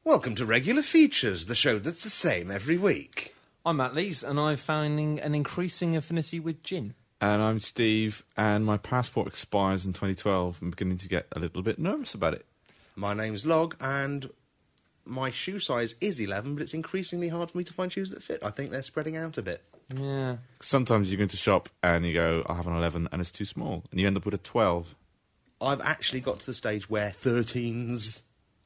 Welcome to Regular Features, the show that's the same every week. I'm Matt Lees, and I'm finding an increasing affinity with gin. And I'm Steve, and my passport expires in 2012. I'm beginning to get a little bit nervous about it. My name's Log, and my shoe size is 11, but it's increasingly hard for me to find shoes that fit. I think they're spreading out a bit. Yeah. Sometimes you go into shop and you go, I have an 11 and it's too small. And you end up with a 12. I've actually got to the stage where 13s...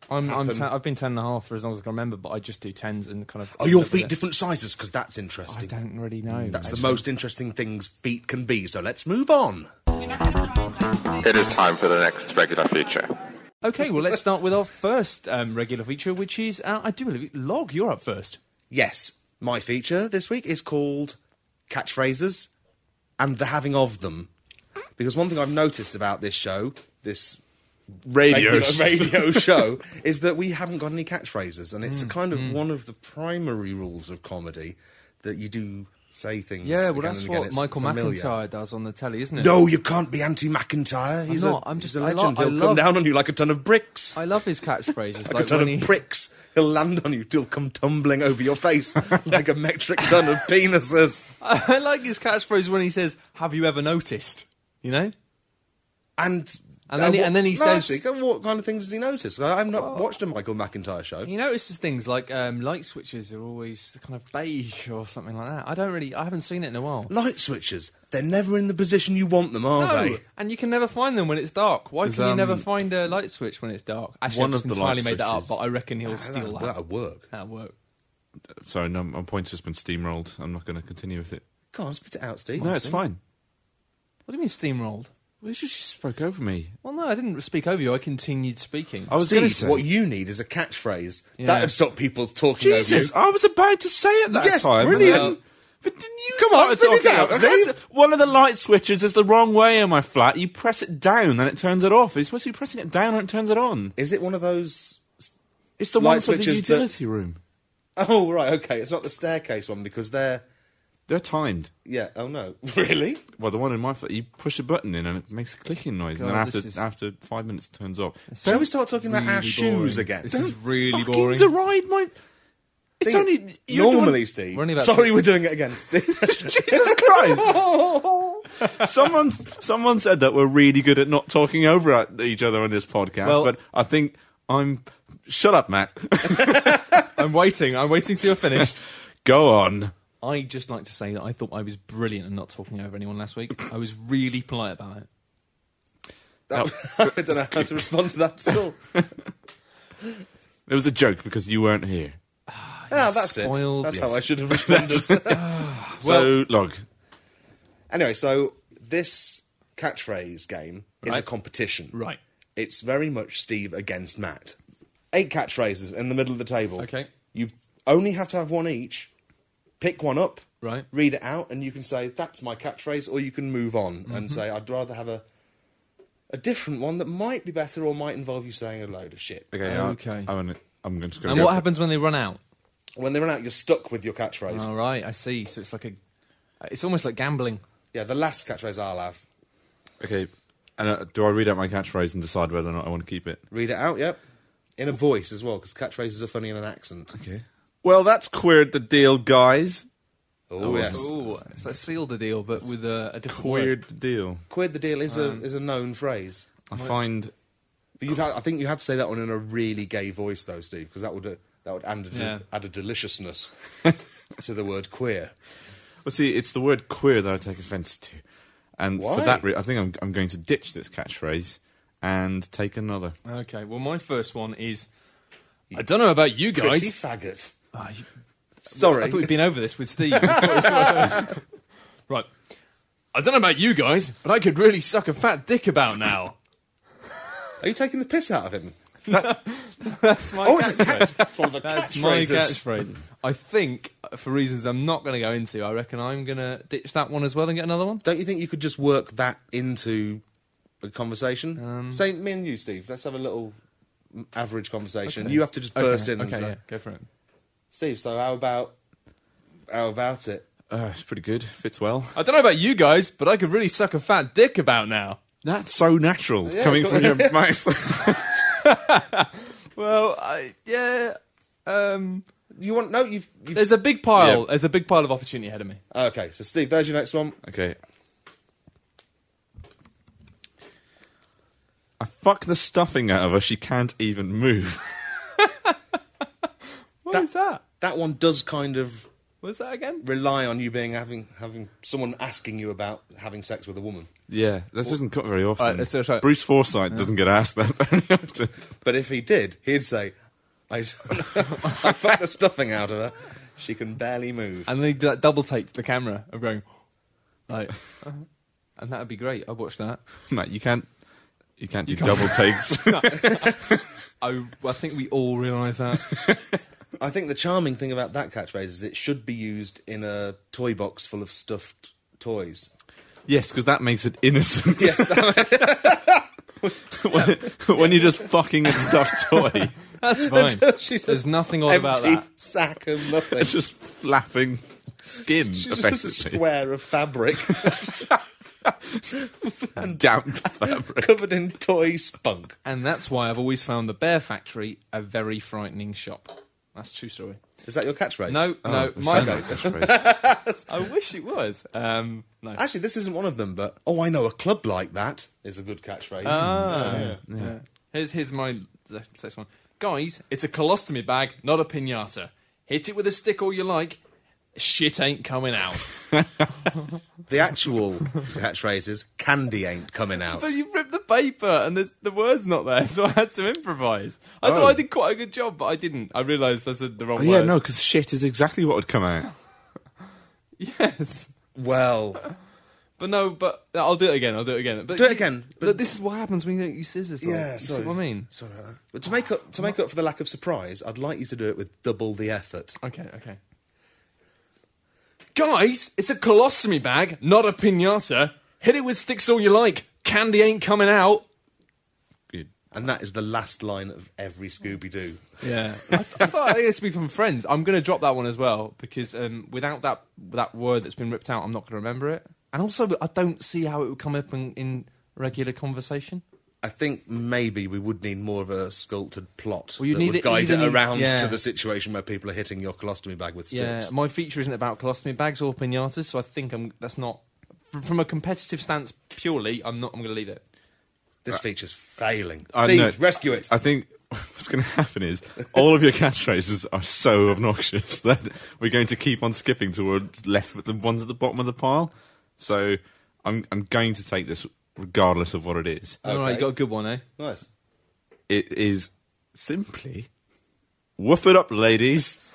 I've been 10.5 for as long as I can remember, but I just do 10s and kind of... Are your feet different sizes? Because that's interesting. I don't really know. That's the most interesting things feet can be, so let's move on. It is time for the next regular feature. Okay, well, let's start with our first regular feature, which is, I do believe, Log, you're up first. Yes, my feature this week is called Catchphrases and the Having of Them. Because one thing I've noticed about this show, this radio show, is that we haven't got any catchphrases. And it's kind of one of the primary rules of comedy that you do say things. Yeah, well, again that's and again. what It's Michael familiar. McIntyre does on the telly, isn't it? No, you can't be anti-McIntyre. He's a legend. He'll come down on you like a ton of bricks. I love his catchphrases. Like a ton of bricks. He'll land on you. He'll come tumbling over your face like a metric ton of penises. I like his catchphrase when he says, "Have you ever noticed?" You know? And then he says... Actually, what kind of things does he notice? I've not watched a Michael McIntyre show. He notices things like light switches are always kind of beige or something like that. I haven't seen it in a while. Light switches. They're never in the position you want them, are they? And you can never find them when it's dark. Why can you never find a light switch when it's dark? Actually, one I've just of the entirely light made that up, switches- but I reckon he'll steal that. That'll work. That'll work. Sorry, no, my point's just been steamrolled. I'm not going to continue with it. Come on, spit it out, Steve. No, it's fine. What do you mean steamrolled? Well, you just spoke over me. Well, no, I didn't speak over you. I continued speaking. I was going to Steve, say... what you need is a catchphrase. Yeah. That would stop people talking Jesus, over you. I was about to say it that Yes, time. brilliant. But didn't you Come on, start spit it talking out, over- Steve. That's- One of the light switches is the wrong way in my flat. You press it down and it turns it off. You're supposed to be pressing it down and it turns it on. Is it one of those... It's the Light one for the switches that- utility room. Oh, right, okay. It's not the staircase one because they're... They're timed. Yeah, oh no. Really? Well, the one in my flat, you push a button in and it makes a clicking noise, and God, then after 5 minutes it turns off. Shall we start talking about our Really shoes boring. again? This is really Fucking boring. deride my... It's only... you're Normally, Steve. We're only about Sorry, we're doing it again, Steve. Jesus Christ! Someone said that we're really good at not talking over at each other on this podcast, Well- but I think I'm... Shut up, Matt. I'm waiting till you're finished. Go on. I'd just like to say that I thought I was brilliant at not talking over anyone last week. I was really polite about it. I don't know how to respond to that at all. It was a joke because you weren't here. That's spoiled. it. That's Yes. how I should have responded. So, Log. Anyway, so this catchphrase game is a Right. competition. Right. It's very much Steve against Matt. 8 catchphrases in the middle of the table. Okay. You only have to have one each. Pick one up. Right. Read it out, and you can say, that's my catchphrase, or you can move on Mm-hmm. and say, I'd rather have a different one that might be better or might involve you saying a load of shit. Okay. Okay. I'm going to go. And what happens when they run out? When they run out, you're stuck with your catchphrase. All right, I see. So it's like it's almost like gambling. Yeah, the last catchphrase I'll have. Okay. And do I read out my catchphrase and decide whether or not I want to keep it? Read it out, yep. In a voice as well, because catchphrases are funny in an accent. Okay. Well, that's queered the deal, guys. Oh, yes. Ooh, so seal the deal, but with a different Queered word. the deal. Queered the deal is a known phrase. I find... But I think you have to say that one in a really gay voice, though, Steve, because that would Yeah. add a deliciousness to the word queer. Well, see, it's the word queer that I take offence to. And Why? for that I think I'm going to ditch this catchphrase and take another. Okay, well, my first one is... I don't know about you Pretty guys. faggot. You- Sorry. I thought we'd been over this with Steve. Right. I don't know about you guys, but I could really suck a fat dick about now. Are you taking the piss out of him? That's my It's a catchphrase. That's one of the That's my catchphrases. catchphrase. I think, for reasons I'm not going to go into, I reckon I'm going to ditch that one as well and get another one. Don't you think you could just work that into a conversation? Say, me and you, Steve, let's have a little average conversation. Okay. You have to just burst in and Okay, say, yeah, go for it. Steve, so how about it? It's pretty good. Fits well. I don't know about you guys, but I could really suck a fat dick about now. That's so natural Yeah, coming cool. from your mouth. Well, yeah, You want no? You've There's a big pile. Yeah. There's a big pile of opportunity ahead of me. okay. So Steve, there's your next one. Okay. I fuck the stuffing out of her. She can't even move. What is that? That one does kind of What's that again? rely on you having someone asking you about having sex with a woman. Yeah, that doesn't cut very often. Alright, let's try it. Bruce Forsyth doesn't get asked that very often. But if he did, he'd say, I fucked the stuffing out of her. She can barely move. And they double take the camera of going, like, and that'd be great. I'd watch that. Mate, you can't do double takes. I think we all realise that. I think the charming thing about that catchphrase is it should be used in a toy box full of stuffed toys. Yes, because that makes it innocent. Yes, when you're just fucking a stuffed toy, That's fine. she's There's nothing odd about empty that. sack of nothing. it's just flapping skin, She's just a basically. square of fabric Damp fabric. covered in toy spunk. And that's why I've always found the Bear Factory a very frightening shop. That's a true story. Is that your catchphrase? No, Oh, my catchphrase. I wish it was. No. Actually, this isn't one of them, but I know a club like that is a good catchphrase. Yeah. Here's my next one. Guys, it's a colostomy bag, not a piñata. Hit it with a stick all you like. Shit ain't coming out. The actual catchphrase is candy ain't coming out. But you ripped the paper and the word's not there, so I had to improvise. I thought I did quite a good job, but I didn't. I realised I said the wrong word. Yeah, no, because shit is exactly what would come out. Yes. Well, But I'll do it again. But Do it again, but- But this is what happens when you don't use scissors. Though. yeah, You sorry. see what I mean? Sorry about that. But to make up for the lack of surprise, I'd like you to do it with double the effort. Okay. Guys, it's a colostomy bag, not a piñata. Hit it with sticks all you like. Candy ain't coming out. Good. And that is the last line of every Scooby-Doo. Yeah. I thought it used to be from Friends. I'm going to drop that one as well, because without that word that's been ripped out, I'm not going to remember it. And also, I don't see how it would come up in regular conversation. I think maybe we would need more of a sculpted plot Well, you that need would it guide even it in- around yeah. to the situation where people are hitting your colostomy bag with sticks. Yeah, my feature isn't about colostomy bags or piñatas, so I think that's not... From a competitive stance, purely, I'm going to leave it. This feature's failing. I Steve, know. rescue it. I think what's going to happen is all of your catchphrases are so obnoxious that we're going to keep on skipping towards left with the ones at the bottom of the pile. So I'm going to take this regardless of what it is. All right, you got a good one, eh? Nice. It is simply woof it up, ladies.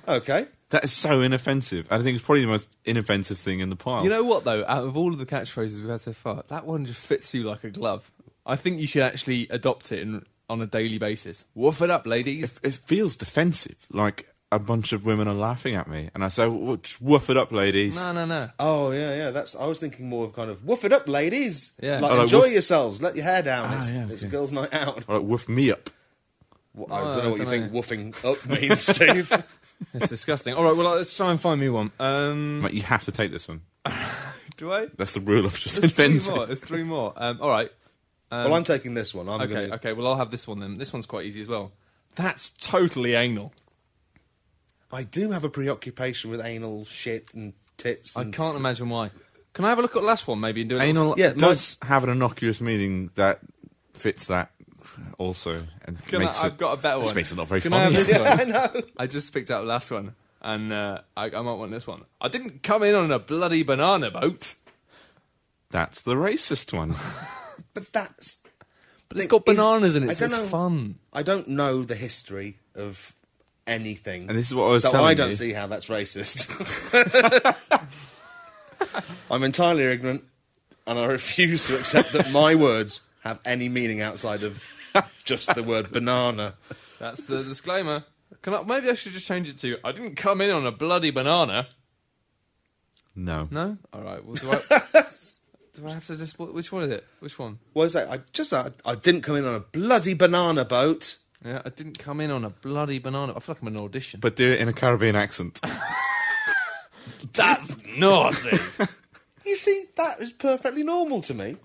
Okay. That is so inoffensive. I think it's probably the most inoffensive thing in the pile. You know what, though? Out of all of the catchphrases we've had so far, that one just fits you like a glove. I think you should actually adopt it on a daily basis. Woof it up, ladies. it feels defensive, like a bunch of women are laughing at me, and I say, just woof it up, ladies. No. Oh, yeah. I was thinking more of kind of, woof it up, ladies. Yeah. Like, Oh, like enjoy woof- yourselves. Let your hair down. It's yeah, a okay. girls' night out. Or like, woof me up. I don't know what you I think don't woofing up means, Steve. It's disgusting. All right, well, let's try and find me one. Mate, you have to take this one. Do I? That's the rule I've just There's three invented. more. There's three more. All right. Well, I'm taking this one. I'm gonna... Okay, well, I'll have this one then. This one's quite easy as well. That's totally anal. I do have a preoccupation with anal shit and tits. I And can't imagine why. Can I have a look at the last one, maybe, and do it? Anal Yeah, does have an innocuous meaning that fits that also. And I've got a better This one. makes it not very Can I have funny. this one? I know. I just picked out the last one, and I might want this one. I didn't come in on a bloody banana boat. That's the racist one. But that's... But it's got bananas in it, I so don't it's know. fun. I don't know the history of anything. And this is what I was so telling I don't you. see how that's racist. I'm entirely ignorant, and I refuse to accept that my words have any meaning outside of just the word banana. That's the disclaimer. Maybe I should just change it to, I didn't come in on a bloody banana. No. No? All right, well, do I have to just... Which one is it? Which one? What is that? I didn't come in on a bloody banana boat. Yeah, I didn't come in on a bloody banana. I feel like I'm in an audition. But do it in a Caribbean accent. That's naughty. You see, that is perfectly normal to me.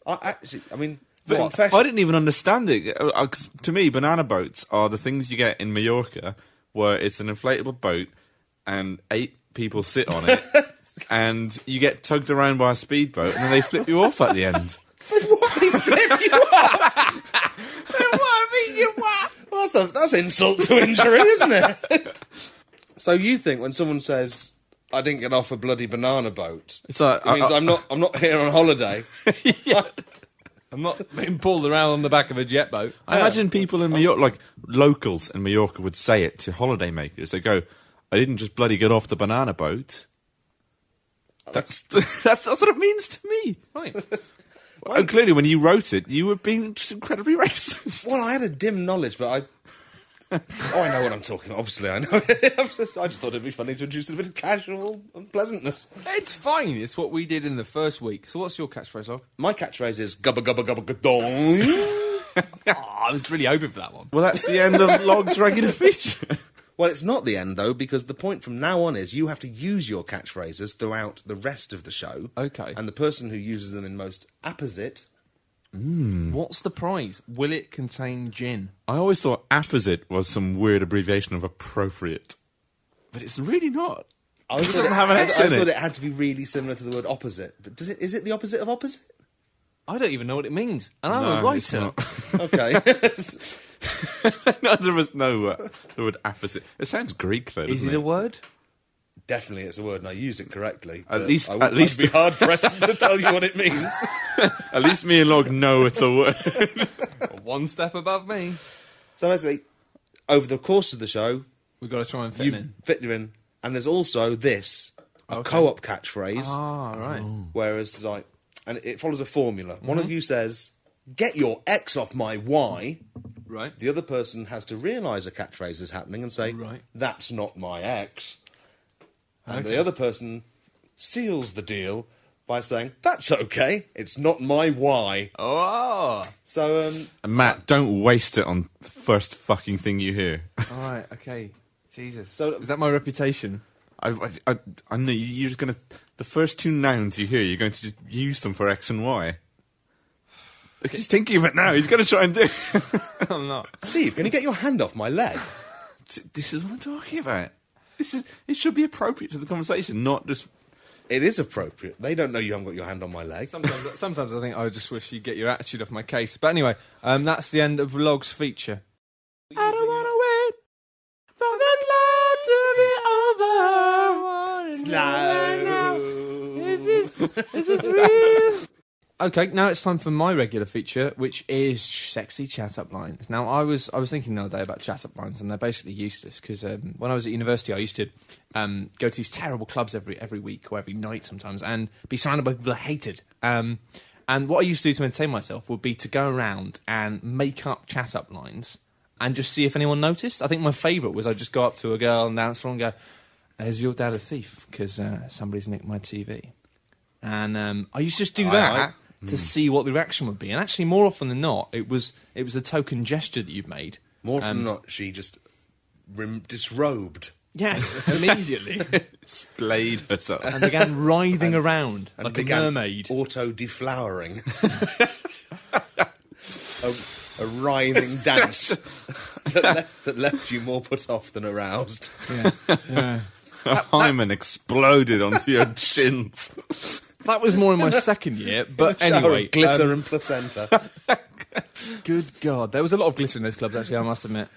I mean, Confession. I didn't even understand it. 'Cause to me, banana boats are the things you get in Mallorca, where it's an inflatable boat and 8 people sit on it, and you get tugged around by a speedboat, and then they flip you off at the end. What? They flip you off? Well, that's insult to injury, isn't it? So you think when someone says, "I didn't get off a bloody banana boat," It's like it means I'm not here on holiday. I'm not being pulled around on the back of a jet boat. I imagine people in Mallorca, like locals in Mallorca, would say it to holidaymakers. They go, "I didn't just bloody get off the banana boat." That's what it means to me. Right. And clearly, when you wrote it, you were being just incredibly racist. Well, I had a dim knowledge, but I know what I'm talking about. Obviously, I know. I just thought it'd be funny to introduce a bit of casual unpleasantness. It's fine. It's what we did in the first week. So what's your catchphrase, Log? My catchphrase is gubba gubba gubba gadong. I was really hoping for that one. Well, that's the end of Log's regular feature. Well, it's not the end, though, because the point from now on is you have to use your catchphrases throughout the rest of the show. Okay. And the person who uses them in most apposite... What's the prize? Will it contain gin? I always thought apposite was some weird abbreviation of appropriate, but it's really not. I always doesn't have an X I in thought it. it had to be really similar to the word opposite. But is it the opposite of opposite? I don't even know what it means. And I'm No, a it's writer. not. Okay. None of us know the word apposite. It sounds Greek, though, Is doesn't it a word? Definitely it's a word, and I use it correctly. At but least- I at least- I'd be hard pressed to tell you what it means. At least me and Log know it's a word. One step above me. So basically, over the course of the show, We've got to try and fit you've in. fit you in, and there's also this, a Okay. co-op catchphrase, Ah, right. whereas, like, and it follows a formula. One of you says, "Get your X off my Y." Right. The other person has to realise a catchphrase is happening and say, Right. "That's not my X." And the other person seals the deal by saying, "That's okay, it's not my Y." Oh. So, Matt, don't waste it on the first fucking thing you hear. All right, okay. Jesus. So- is that my reputation? I know you're just going to... The first 2 nouns you hear, you're going to just use them for X and Y. He's thinking of it now. He's going to try and do it. I'm not. Steve, can you get your hand off my leg? This is what I'm talking about. It should be appropriate to the conversation, not just... It is appropriate. They don't know you haven't got your hand on my leg. Sometimes I think I just wish you'd get your attitude off my case. But anyway, that's the end of Log's feature. I don't want to wait for this love to be over. Is this real? Okay, now it's time for my regular feature, which is sexy chat-up lines. Now, I was thinking the other day about chat-up lines, and they're basically useless, because when I was at university, I used to go to these terrible clubs every week, or every night sometimes, and be surrounded by people I hated. And what I used to do to entertain myself would be to go around and make up chat-up lines, and just see if anyone noticed. I think my favourite was I'd just go up to a girl and dance for her and go, "Is your dad a thief? Because somebody's nicked my TV." And I used to just do that to see what the reaction would be. And actually, more often than not, it was a token gesture that you'd made. More often than not, she just disrobed. Yes, immediately. Splayed herself. And began writhing around And like a began mermaid. auto-deflowering. a writhing dance that left you more put off than aroused. Yeah. Her hymen exploded onto your shins. That was more in my second year, but Shower of anyway. glitter and placenta. Good God, there was a lot of glitter in those clubs. Actually, I must admit.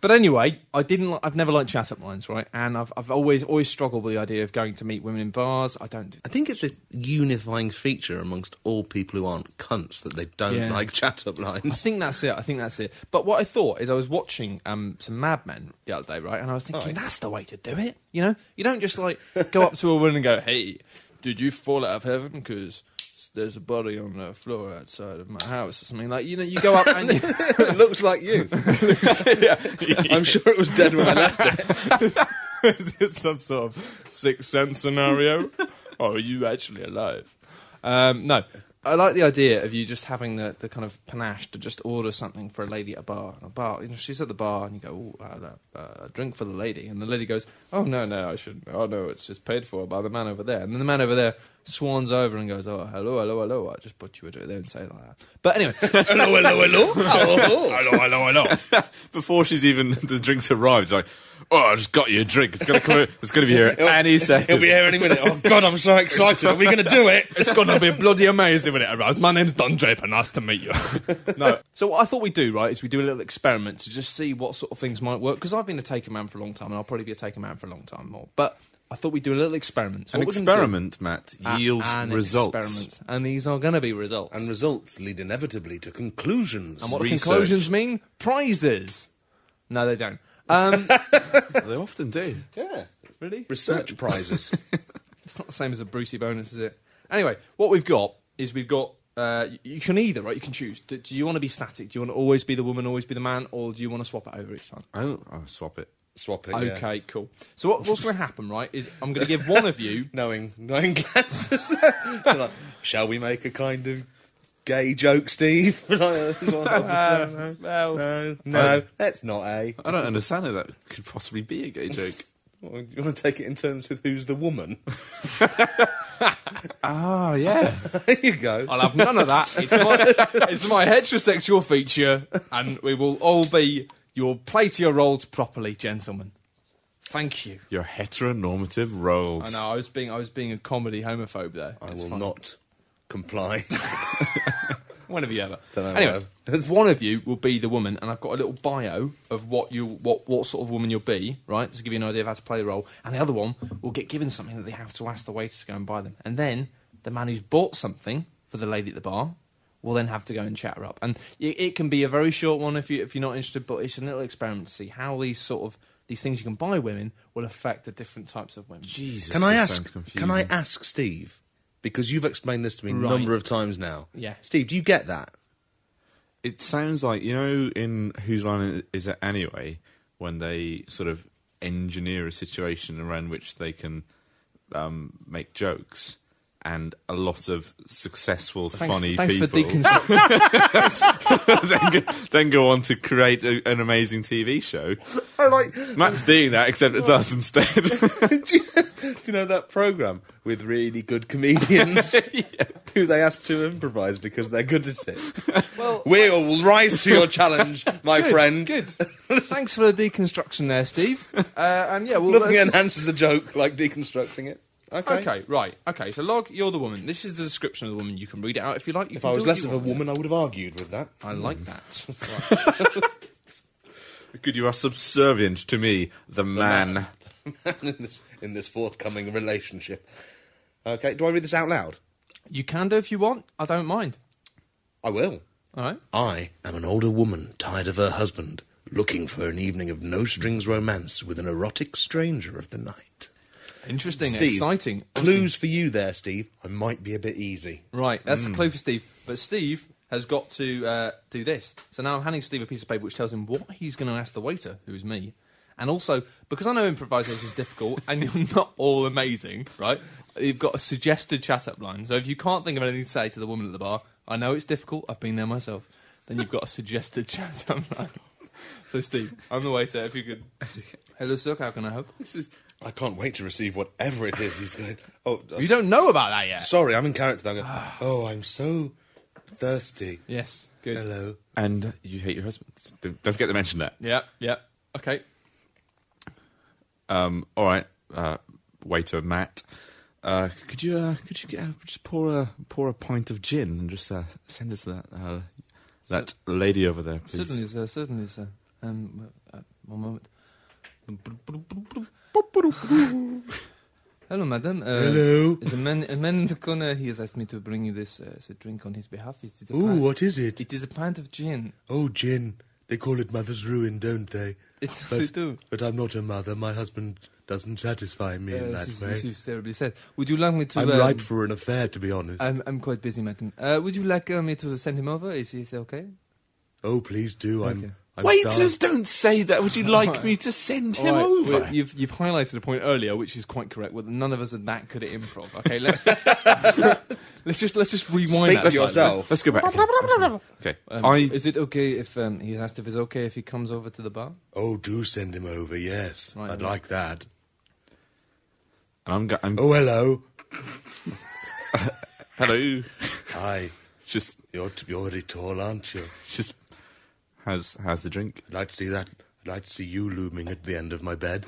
But anyway, I've never liked chat-up lines, right? And I've always struggled with the idea of going to meet women in bars. I don't do I think it's a unifying feature amongst all people who aren't cunts that they don't like chat-up I lines. think that's it. But what I thought is I was watching some Mad Men the other day, right? And I was thinking, that's the way to do it. You know? You don't just, like, go up to a woman and go, "Hey, did you fall out of heaven? Because there's a body on the floor outside of my house," or something. Like, you know, you go up and... It looks like you. I'm sure it was dead when I left it. Is this some sort of Sixth Sense scenario? Or are you actually alive? No. I like the idea of you just having the kind of panache to just order something for a lady at a bar. She's at the bar, and you go, a drink for the lady. And the lady goes, oh, no, I shouldn't. Oh, no, it's just paid for by the man over there. And then the man over there swans over and goes, oh, hello. I just put you a drink. They don't say it like that. But anyway. hello. Before the drinks arrived, it's like, oh, I just got you a drink. It's going to be here any second. He'll be here any minute. Oh, God, I'm so excited. Are we going to do it? It's going to be bloody amazing when it arrives. My name's Don Draper. Nice to meet you. No. So what I thought we'd do, right, is we do a little experiment to just see what sort of things might work. Because I've been a taker man for a long time, and I'll probably be a taker man for a long time more. But I thought we'd do a little experiment. So an experiment, Matt, yields results. Experiment. And these are going to be results. And results lead inevitably to conclusions. And what do conclusions mean? Prizes. No, they don't. They often do. Yeah. Really? Research prizes. It's not the same as a Brucey bonus, is it? Anyway, what we've got is you can either, right, you can choose. Do you want to be static? Do you want to always be the woman, always be the man? Or do you want to swap it over each time? I'll swap it. Swap it, Okay, cool. So what's going to happen, right, is I'm going to give one of you... knowing glances. Like, shall we make a kind of gay joke, Steve? No, that's not a. I don't understand how that could possibly be a gay joke. Well, you want to take it in turns with who's the woman? Ah, yeah. There you go. I'll have none of that. It's my heterosexual feature, and we will all be... You'll play to your roles properly, gentlemen. Thank you. Your heteronormative roles. I know, I was being a comedy homophobe there. I will not comply. When have you ever? Anyway, one of you will be the woman, and I've got a little bio of what sort of woman you'll be, right, to give you an idea of how to play the role. And the other one will get given something that they have to ask the waiter to go and buy them. And then the man who's bought something for the lady at the bar will then have to go and chat her up. And it can be a very short one if you're not interested, but it's a little experiment to see how these things you can buy women will affect the different types of women. Jesus, Can I ask Steve? Because you've explained this to me a number of times now. Yeah. Steve, do you get that? It sounds like, in Whose Line Is It Anyway, when they sort of engineer a situation around which they can make jokes, and a lot of successful, funny people then go on to create an amazing TV show. Matt's doing that, except it's us instead. Do you know that programme with really good comedians who they ask to improvise because they're good at it? Well, we'll rise to your challenge, my friend. Good. Thanks for the deconstruction there, Steve. And yeah, nothing enhances a joke like deconstructing it. Okay, right. Okay, so Log, you're the woman. This is the description of the woman. You can read it out if you like. If I was less of a woman, I would have argued with that. I like that. Good, you are subservient to me, the man. in this forthcoming relationship. Okay, do I read this out loud? You can do if you want. I don't mind. I will. All right. I am an older woman tired of her husband, looking for an evening of no-strings romance with an erotic stranger of the night. Interesting, Steve, exciting. Clues for you there, Steve. I might be a bit easy. Right, that's a clue for Steve. But Steve has got to do this. So now I'm handing Steve a piece of paper which tells him what he's going to ask the waiter, who's me. And also, because I know improvisation is difficult and you're not all amazing, right, you've got a suggested chat-up line. So if you can't think of anything to say to the woman at the bar, I know it's difficult, I've been there myself, then you've got a suggested chat-up line. So Steve, I'm the waiter, if you could... Hello, sir, how can I help? I can't wait to receive whatever it is he's going... Oh, you don't know about that yet? Sorry, I'm in character. I'm going, I'm so thirsty. Yes, good. Hello. And you hate your husband. Don't forget to mention that. Yeah. Okay. All right, waiter Matt. Could you just pour a pint of gin and just send it to that lady over there, please? Certainly, sir. One moment. Hello, madam. Hello. Is a man in the corner. He has asked me to bring you this drink on his behalf. What is it? It is a pint of gin. Oh, gin. They call it mother's ruin, don't they? They do. But I'm not a mother. My husband doesn't satisfy me in that way. This is terribly sad. Would you like me to... I'm ripe for an affair, to be honest. I'm quite busy, madam. Would you like me to send him over? Is he okay? Oh, please do. Okay. Waiters don't say that. Would you like me to send him over? Well, you've highlighted a point earlier, which is quite correct. Well, none of us are that good at improv. Okay, let's just rewind Speak that for yourself. Let's go back. Okay. Is it okay if he asked if it's okay if he comes over to the bar? Oh, do send him over, yes. Right, I'd right. like that. I'm Oh, hello. hello. Hi. Just You're very tall, aren't you? just how's the drink? I'd like to see that. I'd like to see you looming at the end of my bed.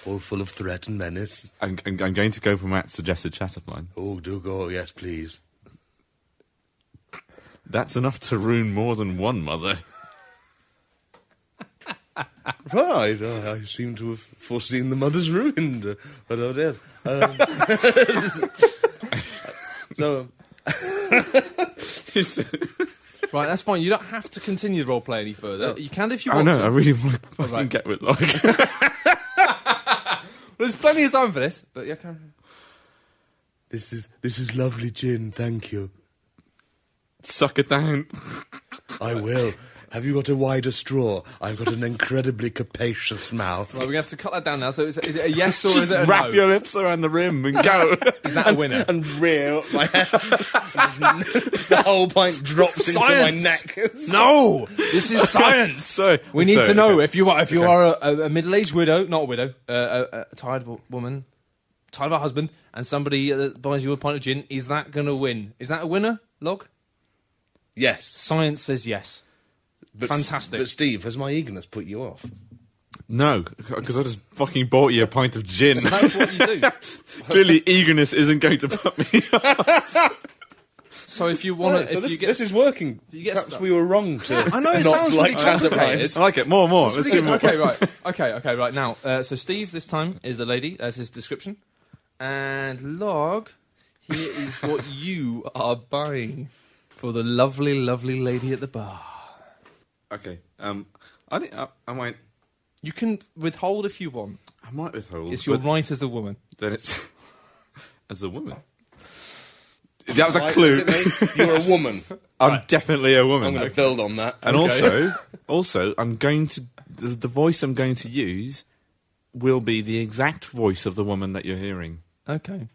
All full of threat and menace. I'm going to go for Matt's suggested chat-up line. Oh, do go. Yes, please. That's enough to ruin more than one mother. Right. Oh, I seem to have foreseen the mother's ruined. But oh dear. No. Right, that's fine. You don't have to continue the role play any further. You can if you I want know. to. I really want to fucking right. get with like. There's plenty of time for this, but yeah, can. This is lovely gin. Thank you. Suck it down. I will. Have you got a wider straw? I've got an incredibly capacious mouth. Right, we're going to have to cut that down now. So is it a yes or is Just it a wrap no? your lips around the rim and go. Is that a winner? And rear up my head. The whole pint drops into my Science! neck. No! This is science! So We need to know okay. if you are a middle-aged widow, not a widow, a tired woman, tired of her husband, and somebody buys you a pint of gin, is that going to win? Is that a winner, Log? Yes. Science says yes. But, Fantastic. But Steve, has my eagerness put you off? No, because I just fucking bought you a pint of gin. That's what you do. Clearly, eagerness isn't going to put me off. So if you want to, this is working. you get Perhaps stuck. we were wrong to I know it not sounds like really chat-up complicated. lines. I like it. More. Let's Really do good. more. Okay, right. Now, so Steve this time is the lady, as his description, and Log, here is what you are buying for the lovely, lovely lady at the bar. Okay. I might You can withhold if you want. withhold. It's your but right as a woman. Then it's as a woman. That was a Right, clue. does it mean you're a woman. I'm definitely a woman. I'm going to build on that. And also, I'm going to the voice I'm going to use will be the exact voice of the woman that you're hearing. Okay,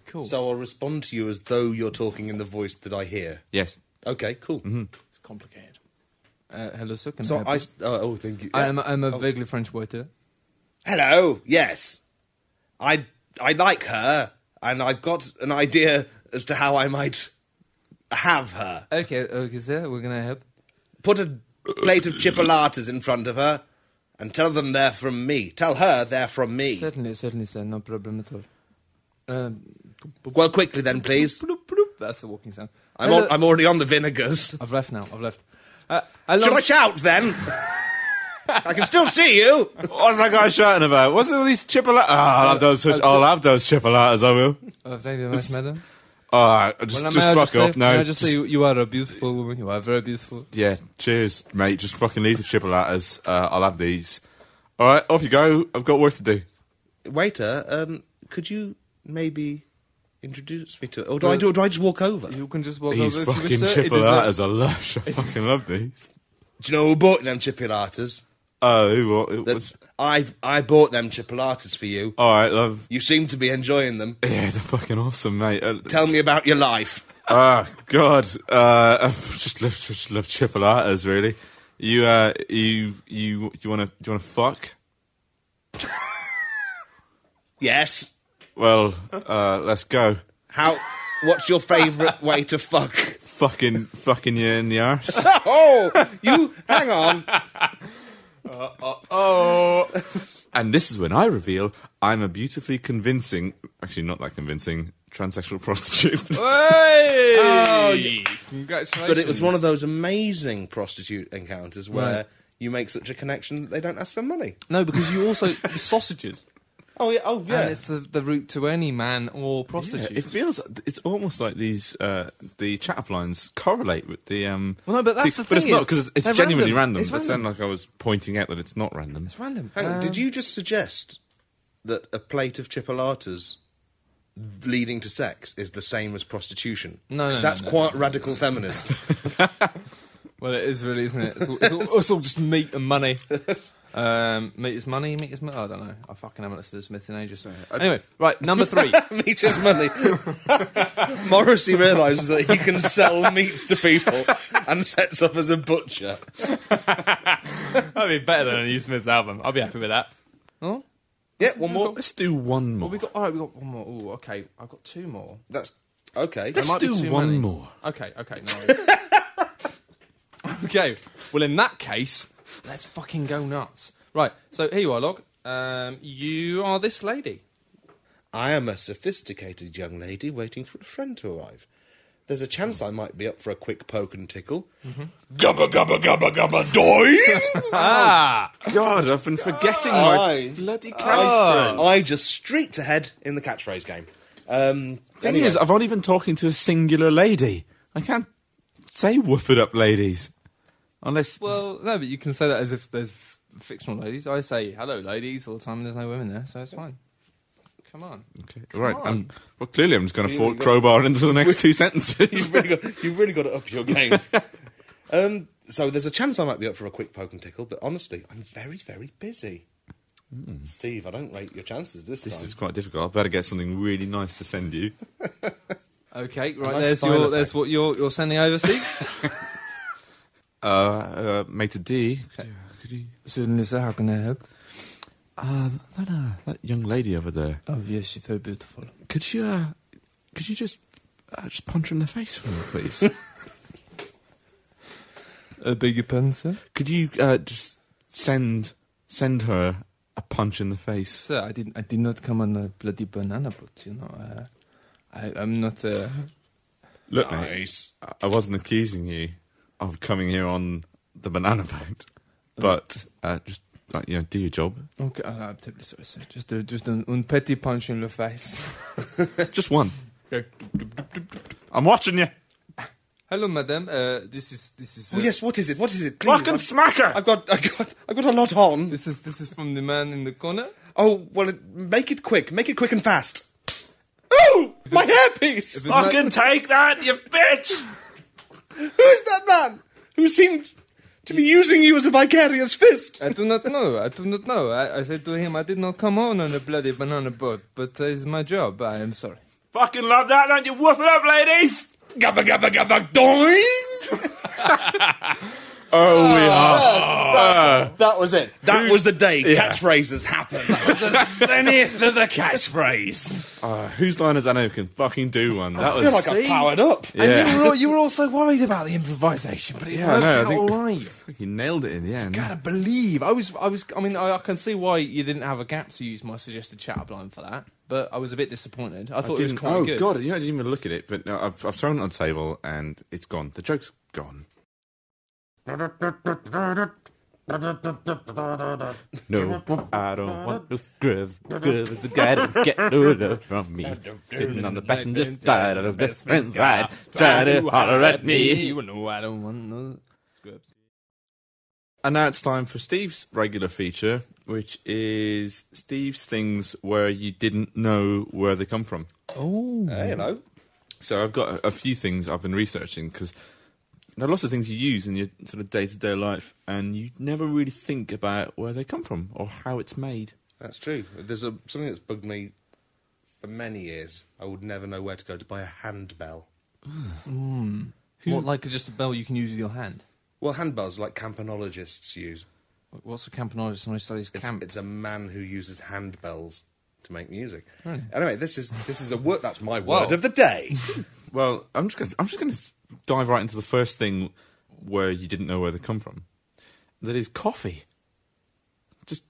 cool. So I'll respond to you as though you're talking in the voice that I hear. Yes. Okay, cool. It's complicated. Hello, sir. Can So I help you? oh, thank you. I'm a vaguely French waiter. Hello. Yes, I like her, and I've got an idea as to how I might have her. Okay, sir. We're gonna help. Put a plate of chipolatas in front of her, and tell them they're from me. Tell her they're from me. Certainly, sir. No problem at all. Well, quickly then, please. That's the walking sound. I'm already on the vinegars. I've left now. Should I shout then? I can still see you. What's that guy shouting about? What's all these chipolatas? I'll have those. I'll have those chipolatas. I will. Thank you very much, madam. Just Well, may I fuck say- off. No. May I just say you are a beautiful woman. You are very beautiful. Yeah. Cheers, mate. Just fucking leave the chipolatas. I'll have these. All right, off you go. I've got work to do. Waiter, could you maybe introduce me to? Or do I just walk over? Do You can just walk These over if fucking you wish, sir. It is chipolatas are lush. I fucking love these. you know who bought them chipolatas? Oh, what? That's I bought them chipolatas for you. All right, love. You seem to be enjoying them. Yeah, they're fucking awesome, mate. Tell me about your life. Ah, God. I just love chipolatas, really. You want to fuck? Yes. Well, let's go. What's your favourite way to fuck? Fucking you in the arse. Oh, you hang on. Oh. And this is when I reveal I'm a beautifully convincing, actually not that convincing, transsexual prostitute. Hey! Oh, yeah. Congratulations. But it was one of those amazing prostitute encounters where Right. you make such a connection that they don't ask for money. No, because you also the sausages. Oh yeah, And it's the route to any man or prostitute. Yeah, it feels, it's almost like these, the chat-up lines correlate with the, Well, no, but that's the but it's thing not, is, because it's they're genuinely random. random. It's But it sounded random. like I was pointing out that it's not random. It's random. Hang on, did you just suggest that a plate of chipolatas leading to sex is the same as prostitution? No, 'Cause no, that's no, quite radical feminist. Well, it is really, isn't it? It's all just meat and money. Meat is money, meat is money. I don't know. I fucking haven't listened to Smith in ages. Anyway, right, number 3. Meat is money. Morrissey realises that he can sell meat to people and sets up as a butcher. That'd be better than a New Smith's album. I'll be happy with that. Oh? Yeah, one more. Let's do one more. We got one more. Oh, okay. I've got 2 more. That's okay. Let's do one many. more. Okay, no. Okay, well, in that case, let's fucking go nuts. Right, so here you are, Log. You are this lady. I am a sophisticated young lady waiting for a friend to arrive. There's a chance I might be up for a quick poke and tickle. Gubba gubba gubba gubba doing. God, I've been forgetting my bloody catchphrase. I just streaked ahead in the catchphrase game. Thing is, I've only been talking to a singular lady. I can't say woof it up, ladies. Unless... Well, no, but you can say that as if there's fictional ladies. I say hello, ladies, all the time, and there's no women there, so it's fine. Come on. Okay, right. Well, clearly I'm just going to crowbar into the next 2 sentences. You've really got to up your game. So there's a chance I might be up for a quick poke and tickle, but honestly, I'm very, very busy. Steve, I don't rate your chances this time. This is quite difficult. I better get something really nice to send you. Okay, right. nice There's what you're sending over, Steve. Mate D. Could you... Certainly, sir. How can I help? That young lady over there. Oh yes, she's very beautiful. Could you just punch her in the face for me, please? Beg your pardon, sir? Could you just send her a punch in the face? Sir, I did not come on a bloody banana boat, you know. I'm not. Look, Nice. mate, I wasn't accusing you of coming here on the banana boat, but just do your job. Okay, I'm terribly sorry, sir. Just un petit punch in the face. Just one. I'm watching you. Hello, madam. This is. Oh yes, what is it? What is it? Please, Fucking smack her! I've got a lot on. This is from the man in the corner. Oh well, make it quick. Make it quick and fast. Oh, my hairpiece! Fucking take that, you bitch! Who is that man who seemed to be using you as a vicarious fist? I do not know. I said to him, I did not come on a bloody banana boat, but it's my job. I am sorry. Fucking love that, don't you? Woof it up, ladies! Gabba gabba gabba doing. Oh, we are. That was it. That was the day catchphrases happened. The zenith of the catchphrase. Whose line is that who can fucking do one? That I feel like I powered up. Yeah. And you were also worried about the improvisation, but it worked out all right. You nailed it in the end. Gotta believe. I can see why you didn't have a gap to use my suggested chat line for that, but I was a bit disappointed. I thought it was quite good. Oh, God, I didn't even look at it, but no, I've thrown it on the table and it's gone. The joke's gone. No, I don't want no scrubs. Scrubs is the guy to get no love from me. Sitting on the passenger side of his best friend's ride, trying to holler at me. You know I don't want no scrubs. And now it's time for Steve's regular feature, which is Steve's things where you didn't know where they come from. Oh, Hello. So I've got a few things I've been researching because there are lots of things you use in your sort of day-to-day life, and you never really think about where they come from or how it's made. That's true. There's something that's bugged me for many years. I would never know where to go to buy a handbell. What, like just a bell you can use with your hand? Well, handbells are like campanologists use. What's a campanologist? Someone who studies camp. It's a man who uses handbells to make music. Really? Anyway, this is a word. That's my word of the day. Well, I'm just going to dive right into the first thing where you didn't know where they come from. That is coffee. Just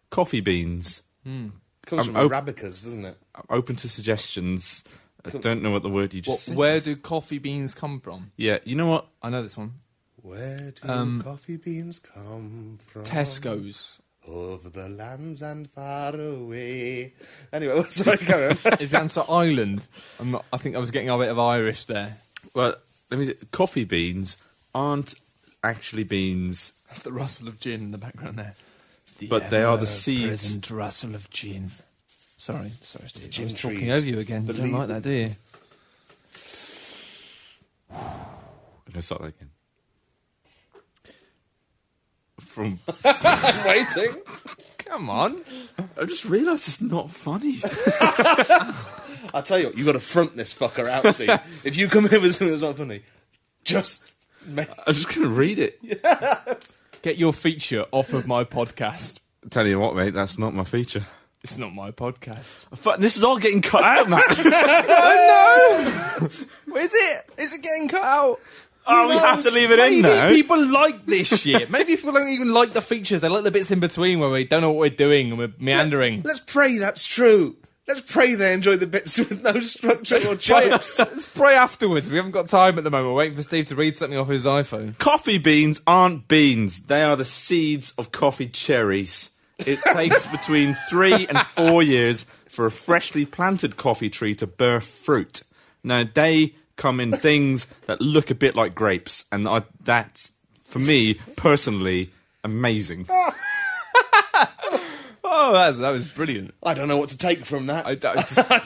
coffee beans. Comes from Arabicas, doesn't it? I'm open to suggestions. I don't know what the word you just said. Where do coffee beans come from? Yeah, you know what? I know this one. Where do coffee beans come from? Tesco's. Over the lands and far away. Anyway, sorry, go on. Is the answer Ireland? I think I was getting a bit of Irish there. Well, let me. Coffee beans aren't actually beans. That's the rustle of gin in the background there. But they are the seeds. Present rustle of gin. Sorry, Steve. Gin I was talking trees. over you again. You don't like that, do you? Let's start that again. from. I'm waiting. Come on. I just realised it's not funny. I tell you what, you got to front this fucker out, Steve. If you come in with something that's not funny, just I'm just going to read it. Get your feature off of my podcast. Tell you what, mate, that's not my feature. It's not my podcast. This is all getting cut out, man. Oh, no! Is it? Is it getting cut out? Oh, we have to leave it in now. Maybe people like this shit. Maybe people don't even like the features. They like the bits in between where we don't know what we're doing and we're meandering. Let's pray that's true. Let's pray they enjoy the bits with no structure or jokes. Let's pray afterwards. We haven't got time at the moment. We're waiting for Steve to read something off his iPhone. Coffee beans aren't beans. They are the seeds of coffee cherries. It takes between 3 and 4 years for a freshly planted coffee tree to bear fruit. Now, they come in things that look a bit like grapes, and that's, for me, personally, amazing. Oh, that was brilliant. I don't know what to take from that. I don't-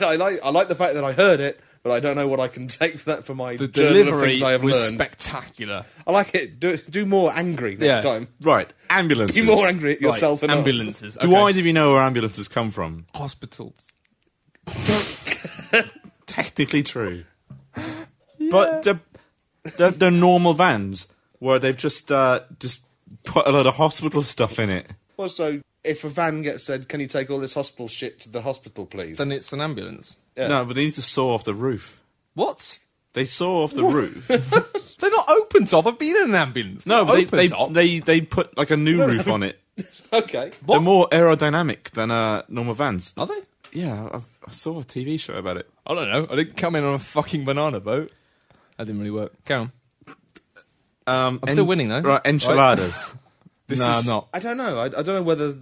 I like the fact that I heard it, but I don't know what I can take for that for my The journal of delivery things I have was learned. spectacular. I like it. Do more angry next Yeah. time. Right, ambulances. Be more angry at yourself Right, and ambulances. Do either of you know where ambulances come from? Hospitals. Technically true. But they're normal vans where they've just put a lot of hospital stuff in it. Also, if a van gets said, "Can you take all this hospital shit to the hospital, please?" Then it's an ambulance. Yeah. No, but they need to saw off the roof. What? They saw off the roof. They're not open top. I've been in an ambulance. No, They're but open top. they put like a new roof on it. Okay. They're more aerodynamic than normal vans. Are they? Yeah, I saw a TV show about it. I don't know. I didn't come in on a fucking banana boat. That didn't really work. Carry on. I'm still winning, though. Right, enchiladas. No, I'm not. I don't know. I don't know whether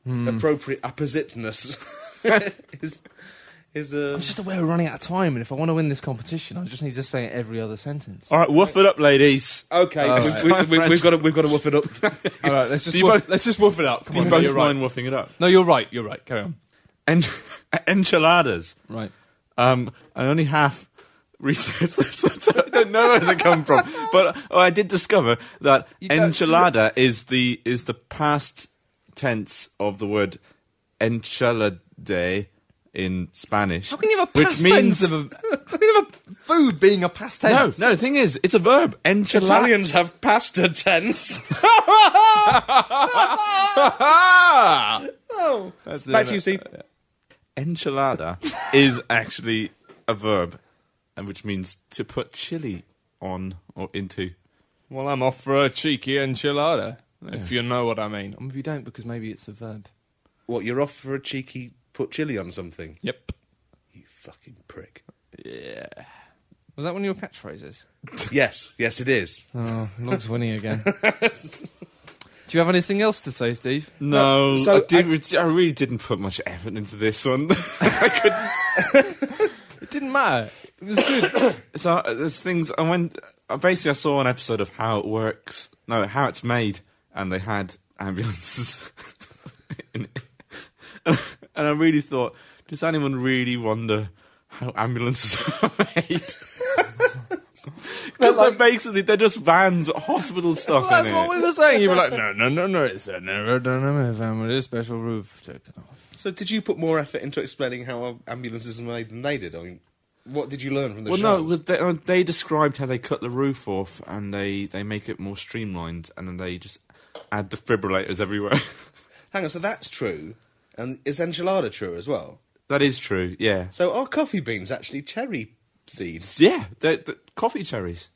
appropriate appositeness is I'm just aware we're running out of time, and if I want to win this competition, I just need to say it every other sentence. All right, woof it up, ladies. okay. All We've got to woof it up. All right, let's just Do you both- let's just woof it up. Come Do you on, both you're right. mind woofing it up? No, you're right. You're right. Carry on. Enchiladas. Right. I only half researched this, so I don't know where they come from. But I did discover that enchilada is the past tense of the word enchilade in Spanish. How can you have a which past means tense of a? How can you have a food being a past tense? no. The thing is, it's a verb. Enchilada. Italians have pasta tense. Oh, back to you, Steve. Enchilada is actually a verb, and which means to put chili on or into. Well, I'm off for a cheeky enchilada, if you know what I mean. Or maybe you don't, because maybe it's a verb. What, you're off for a cheeky put chili on something? Yep. You fucking prick. Yeah. Was that one of your catchphrases? Yes, it is. Oh, Log's winning again. Do you have anything else to say, Steve? No, So I really didn't put much effort into this one. I couldn't. It didn't matter. It was good. So there's things. Basically, I saw an episode of how it works. No, how it's made, and they had ambulances. in it. And I really thought, does anyone really wonder how ambulances are made? Because they're just vans, hospital stuff Well, that's in what it. we were saying. You were like, no, it's a aerodynamic van with a special roof taken off. So did you put more effort into explaining how ambulances are made than they did? I mean, what did you learn from the Well, show? no, it was they described how they cut the roof off and they make it more streamlined, and then they just add defibrillators everywhere. Hang on, so that's true. And is enchilada true as well? That is true, yeah. So are coffee beans actually cherry seeds? Yeah, they're coffee cherries.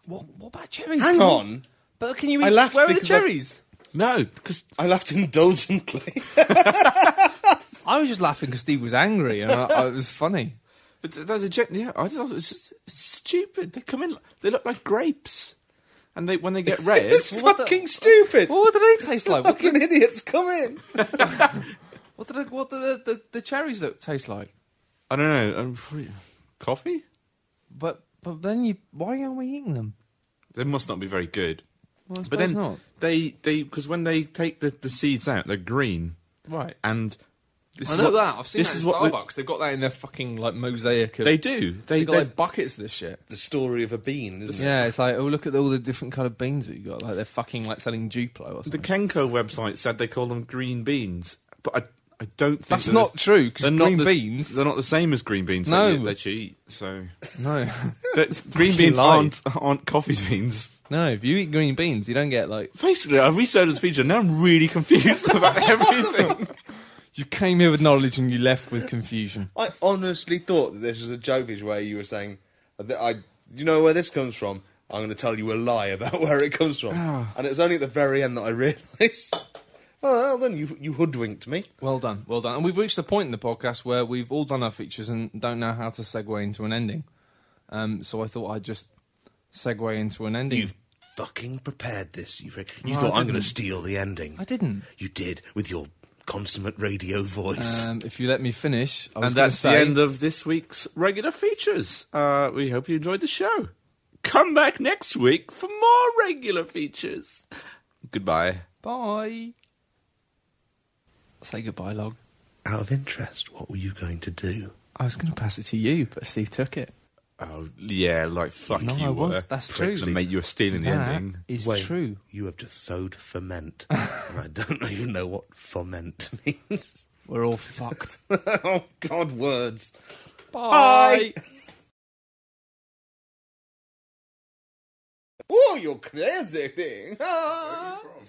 What about cherries? Hang on. But can you I eat? laughed Where are the because cherries? No, because I laughed indulgently. I was just laughing because Steve was angry, and it was funny. I thought it was just stupid. They come in, they look like grapes, and when they get red, It's fucking stupid. Well, what do they taste like? What, Fucking idiots, come in. what do the cherries taste like? I don't know, coffee. But then why aren't we eating them? They must not be very good. Well, I But then suppose not. they because when they take the seeds out, they're green, Right. and I know that. I've seen that in Starbucks. They've got that in their fucking like mosaic. They do. They've got like buckets of this shit. The story of a bean, isn't it? Yeah, it's like, oh, look at all the different coloured beans we've got. Like they're fucking like selling Duplo or something. The Kenko website said they call them green beans, but I don't think That's not true, because green beans... They're not the same as green beans No. that you eat, so... No. Green beans aren't coffee beans. No, if you eat green beans, you don't get like... Basically, I researched this feature, now I'm really confused about everything. You came here with knowledge and you left with confusion. I honestly thought that this was a joke where you were saying, you know where this comes from? I'm going to tell you a lie about where it comes from. And it was only at the very end that I realised... Well done, you hoodwinked me. Well done, well done. And we've reached the point in the podcast where we've all done our features and don't know how to segue into an ending. So I thought I'd just segue into an ending. You've fucking prepared this. You thought I'm going to steal the ending. I didn't. You did, with your consummate radio voice. If you let me finish, I was and that's gonna say, the end of this week's regular features. We hope you enjoyed the show. Come back next week for more regular features. Goodbye. Bye. Say goodbye, Log. Out of interest, what were you going to do? I was going to pass it to you, but Steve took it. Oh, yeah, like, fuck No, you I was. were. That's true. And mate, you were stealing the That ending. is Wait, true. You have just sowed ferment. And I don't even know what ferment means. We're all fucked. Oh, God, words. Bye. Oh, you're crazy thing.